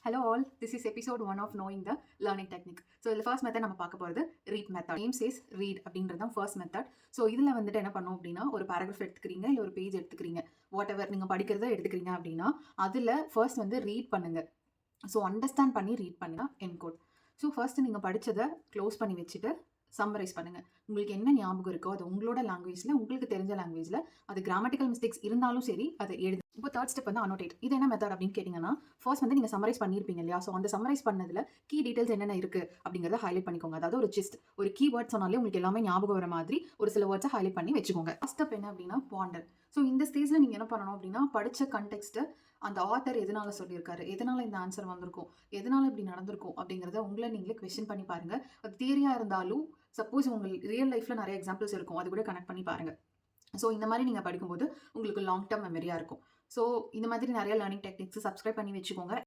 Hello all, this is episode 1 of Knowing the Learning Technique. So, the first method நம்ம பார்க்க போகிறது read method. Name says read அப்படின்றது தான் first method. So இதில் வந்துட்டு என்ன பண்ணோம் அப்படின்னா ஒரு பேராகிராஃப் எடுத்துக்கிறீங்க இல்லை ஒரு பேஜ் எடுத்துக்கிறீங்க வாட் எவர் நீங்கள் படிக்கிறத எடுத்துக்கிறீங்க அப்படின்னா அதில் ஃபர்ஸ்ட் வந்து ரீட் பண்ணுங்க. ஸோ அண்டர்ஸ்டாண்ட் பண்ணி ரீட் பண்ணுங்க என்கோட். ஸோ ஃபர்ஸ்ட் நீங்கள் படித்ததை க்ளோஸ் பண்ணி வச்சுட்டு சம்மரைஸ் பண்ணுங்கள். உங்களுக்கு என்ன ஞாபகம் இருக்கோ அது உங்களோட லாங்குவேஜில் உங்களுக்கு தெரிஞ்ச லாங்குவேஜில் அது கிராமட்டிக்கல் மிஸ்டேக்ஸ் இருந்தாலும் சரி அதை எழுது. இப்போ தேர்ட் ஸ்டெப் வந்து அனோட்டேட். இது என்ன மெத்தட் அப்படின்னு கேட்டிங்கன்னா ஃபர்ஸ்ட் வந்து நீங்கள் சம்மரைஸ் பண்ணியிருப்பீங்க இல்லையா? ஸோ அந்த சம்மரைஸ் பண்ணதில் கீ டீட்டெயில்ஸ் என்னென்ன இருக்குது அப்படிங்கிறத ஹைலைட் பண்ணிக்கோங்க. அதாவது ஒரு ஜிஸ்ட் ஒரு கீ வேர்ட் சொன்னாலே உங்களுக்கு எல்லாமே ஞாபகம் வர மாதிரி ஒரு சில வேர்ட்ஸை ஹைலைட் பண்ணி வச்சுக்கோங்க. ஃபர்ஸ்ட் ஸ்டெப் என்ன அப்படின்னா பாண்டர். ஸோ இந்த ஸ்டேஜில் நீங்கள் என்ன பண்ணணும் அப்படின்னா படித்த கண்டெக்ஸ்ட்டை அந்த ஆத்தர் எதனால சொல்லியிருக்காரு, எதனால இந்த ஆன்சர் வந்திருக்கும், எதனால இப்படி நடந்திருக்கும் அப்படிங்கிறத உங்களை நீங்களே கொஸ்டின் பண்ணி பாருங்கள். அது தியரியாக இருந்தாலும் சப்போஸ் உங்களுக்கு ரியல் லைஃப்பில் நிறைய எக்ஸாம்பிள்ஸ் இருக்கும், அது கூட கனெக்ட் பண்ணி பாருங்கள். ஸோ இந்த மாதிரி நீங்கள் படிக்கும்போது உங்களுக்கு லாங் டேர்ம் மெமரியாக இருக்கும். ஸோ இந்த மாதிரி நிறைய லேர்னிங் டெக்னிக்ஸ் சப்ஸ்கிரைப் பண்ணி வச்சுக்கோங்க.